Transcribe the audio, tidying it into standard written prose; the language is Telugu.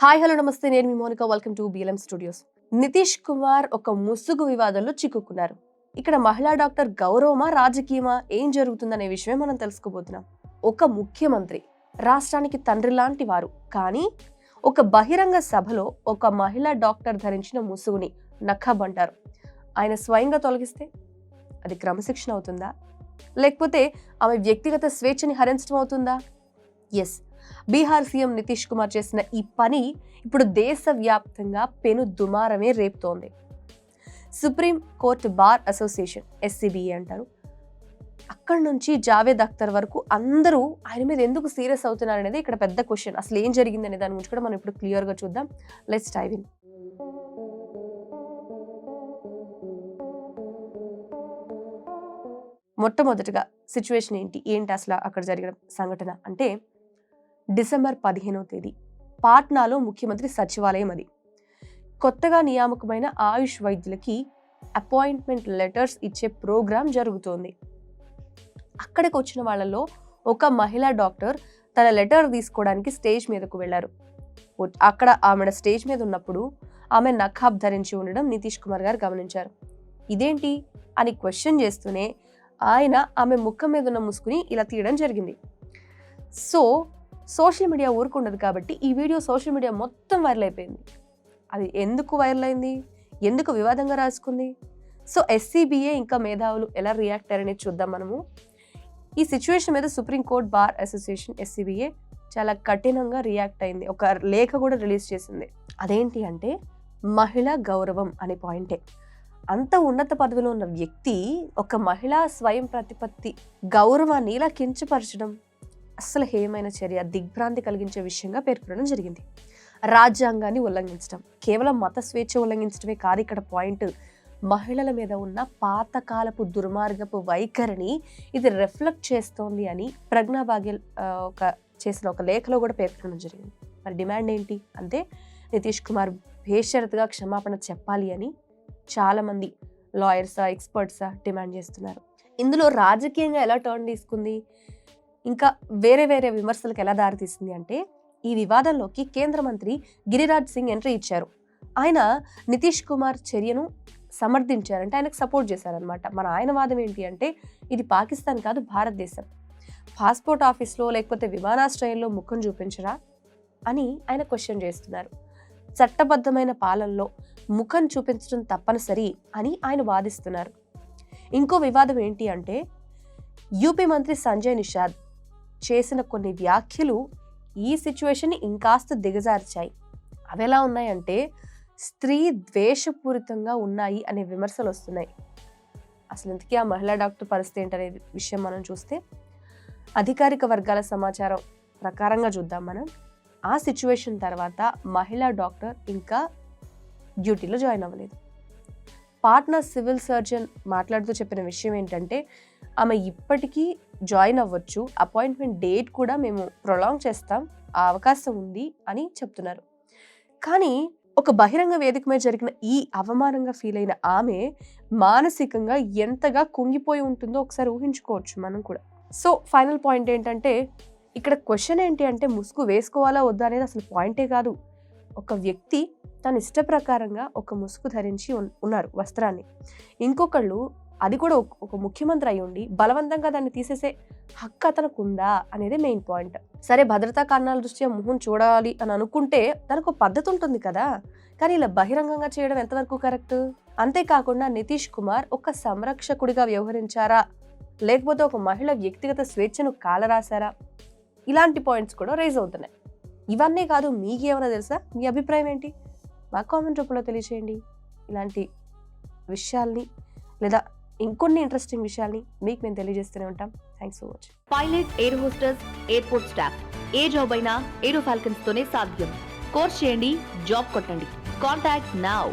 హాయ్ హలో నమస్తే, నేను మీ Monika. Welcome to BLM studios. Nitish Kumar ఒక ముసుగు వివాదంలో చిక్కుకున్నారు. ఇక్కడ మహిళా డాక్టర్ గౌరవమా రాజకీయమా, ఏం జరుగుతుందనే విషయమే మనం తెలుసుకోబోతున్నాం. ఒక ముఖ్యమంత్రి, రాష్ట్రానికి తండ్రి లాంటి వారు, కానీ ఒక బహిరంగ సభలో ఒక మహిళా డాక్టర్ ధరించిన ముసుగుని నఖబ్ అంటారు. ఆయన స్వయంగా తొలగిస్తే అది క్రమశిక్షణ అవుతుందా, లేకపోతే ఆమె వ్యక్తిగత స్వేచ్ఛని హరించడం అవుతుందా? ఎస్, బీహార్ సీఎం నితీష్ కుమార్ చేసిన ఈ పని ఇప్పుడు దేశవ్యాప్తంగా పెను దుమారమే రేపుతోంది. Supreme court bar association, SCBA అంటారు, అక్కడి నుంచి జావేద్ అఖ్తర్ వరకు అందరూ ఆయన మీద ఎందుకు సీరియస్ అవుతున్నారు అనేది ఇక్కడ పెద్ద క్వశ్చన్. అసలు ఏం జరిగింది అనే దాని గురించి కూడా మనం ఇప్పుడు క్లియర్గా చూద్దాం. Let's dive in. మొట్టమొదటిగా సిచ్యువేషన్ ఏంటి అసలు అక్కడ జరిగిన సంఘటన అంటే, డిసెంబర్ 15వ తేదీ పాట్నాలో ముఖ్యమంత్రి సచివాలయం అది. కొత్తగా నియామకమైన ఆయుష్ వైద్యులకి అపాయింట్మెంట్ లెటర్స్ ఇచ్చే ప్రోగ్రాం జరుగుతోంది. అక్కడికి వచ్చిన వాళ్ళలో ఒక మహిళా డాక్టర్ తన లెటర్ తీసుకోవడానికి స్టేజ్ మీదకు వెళ్లారు. అక్కడ ఆమె స్టేజ్ మీద ఉన్నప్పుడు ఆమె నఖాబ్ ధరించి ఉండడం నితీష్ కుమార్ గారు గమనించారు. ఇదేంటి అని క్వశ్చన్ చేస్తూనే ఆయన ఆమె ముఖం మీద ఉన్న ముసుగుని ఇలా తీయడం జరిగింది. సోషల్ మీడియా ఊరుకుండదు కాబట్టి ఈ వీడియో సోషల్ మీడియా మొత్తం వైరల్ అయిపోయింది. అది ఎందుకు వైరల్ అయింది, ఎందుకు వివాదంగా రాసుకుంది? SCBA ఇంకా మేధావులు ఎలా రియాక్ట్ అయ్యారనేది చూద్దాం మనము. ఈ సిచ్యువేషన్ మీద supreme court bar association, SCBA చాలా కఠినంగా రియాక్ట్ అయింది. ఒక లేఖ కూడా రిలీజ్ చేసింది. అదేంటి అంటే, మహిళా గౌరవం అనే పాయింటే. అంత ఉన్నత పదవిలో ఉన్న వ్యక్తి ఒక మహిళా స్వయం ప్రతిపత్తి గౌరవాన్ని ఇలా కించపరచడం అస్సలు హేయమైన చర్య, దిగ్భ్రాంతి కలిగించే విషయంగా పేర్కొనడం జరిగింది. రాజ్యాంగాన్ని ఉల్లంఘించడం, కేవలం మత స్వేచ్ఛ ఉల్లంఘించడమే కాదు ఇక్కడ పాయింట్. మహిళల మీద ఉన్న పాతకాలపు దుర్మార్గపు వైఖరిని ఇది రిఫ్లెక్ట్ చేస్తోంది అని ప్రజ్ఞా బాగెల్ చేసిన ఒక లేఖలో కూడా పేర్కొనడం జరిగింది. మరి డిమాండ్ ఏంటి అంటే, నితీష్ కుమార్ బేషరతుగా క్షమాపణ చెప్పాలి అని చాలామంది లాయర్సా, ఎక్స్పర్ట్సా డిమాండ్ చేస్తున్నారు. ఇందులో రాజకీయంగా ఎలా టర్న్ తీసుకుంది, ఇంకా వేరే విమర్శలకు ఎలా దారితీసింది అంటే, ఈ వివాదంలోకి కేంద్ర మంత్రి గిరిరాజ్ సింగ్ ఎంట్రీ ఇచ్చారు. ఆయన నితీష్ కుమార్ చర్యను సమర్థించారంటే, ఆయనకు సపోర్ట్ చేశారనమాట. ఆయన వాదం ఏంటి అంటే, ఇది పాకిస్తాన్ కాదు, భారతదేశం. పాస్పోర్ట్ ఆఫీస్లో లేకపోతే విమానాశ్రయంలో ముఖం చూపించరా అని ఆయన క్వశ్చన్ చేస్తున్నారు. చట్టబద్ధమైన పాలనలో ముఖం చూపించడం తప్పనిసరి అని ఆయన వాదిస్తున్నారు. ఇంకో వివాదం ఏంటి అంటే, యూపీ మంత్రి సంజయ్ నిషాద్ చేసిన కొన్ని వ్యాఖ్యలు ఈ సిచ్యువేషన్ని ఇంకాస్త దిగజార్చాయి. అవి ఎలా ఉన్నాయంటే, స్త్రీ ద్వేషపూరితంగా ఉన్నాయి అనే విమర్శలు వస్తున్నాయి. అసలు ఇంతకీ ఆ మహిళా డాక్టర్ పరిస్థితి ఏంటనే విషయం మనం చూస్తే, అధికారిక వర్గాల సమాచారం ప్రకారంగా చూద్దాం మనం. ఆ సిచ్యువేషన్ తర్వాత మహిళా డాక్టర్ ఇంకా డ్యూటీలో జాయిన్ అవ్వలేదు. పాట్నా సివిల్ సర్జన్ మాట్లాడుతూ చెప్పిన విషయం ఏంటంటే, ఆమె ఇప్పటికీ జాయిన్ అవ్వచ్చు, అపాయింట్మెంట్ డేట్ కూడా మేము ప్రొలాంగ్ చేస్తాం, ఆ అవకాశం ఉంది అని చెప్తున్నారు. కానీ ఒక బహిరంగ వేదిక మీద జరిగిన ఈ అవమానంగా ఫీల్ అయిన ఆమె మానసికంగా ఎంతగా కుంగిపోయి ఉంటుందో ఒకసారి ఊహించుకోవచ్చు మనం కూడా. ఫైనల్ పాయింట్ ఏంటంటే, ఇక్కడ క్వశ్చన్ ఏంటి అంటే, ముసుగు వేసుకోవాలా వద్దా అనేది అసలు పాయింటే కాదు. ఒక వ్యక్తి తన ఇష్ట ప్రకారంగా ఒక ముసుగు ధరించి ఉన్నారు వస్త్రాన్ని. ఇంకొకళ్ళు, అది కూడా ఒక ముఖ్యమంత్రి అయి ఉండి బలవంతంగా దాన్ని తీసేసే హక్కు అతనికి ఉందా అనేది మెయిన్ పాయింట్. సరే, భద్రతా కారణాల దృష్ట్యా ముఖం చూడాలి అని అనుకుంటే దానికి ఒక పద్ధతి ఉంటుంది కదా, కానీ ఇలా బహిరంగంగా చేయడం ఎంతవరకు కరెక్ట్? అంతేకాకుండా నితీష్ కుమార్ ఒక సంరక్షకుడిగా వ్యవహరించారా, లేకపోతే ఒక మహిళ వ్యక్తిగత స్వేచ్ఛను కాలరాశారా? ఇలాంటి పాయింట్స్ కూడా రైజ్ అవుతున్నాయి. ఇవన్నీ కాదు, మీకేమైనా తెలుసా? మీ అభిప్రాయం ఏంటి? మా కామెంట్ రూపంలో తెలియచేయండి. ఇలాంటి విషయాల్ని లేదా ఇంకొన్ని ఇంట్రెస్టింగ్ విషయాల్ని మీకు మేము తెలియజేస్తూనే ఉంటాం. Thanks for watching. Pilot, air hostess, airport staff, A job అయినా ఏరో ఫాల్కన్స్ తోనే సాధ్యం. కోర్స్ చేయండి, జాబ్ కొట్టండి. Contact now.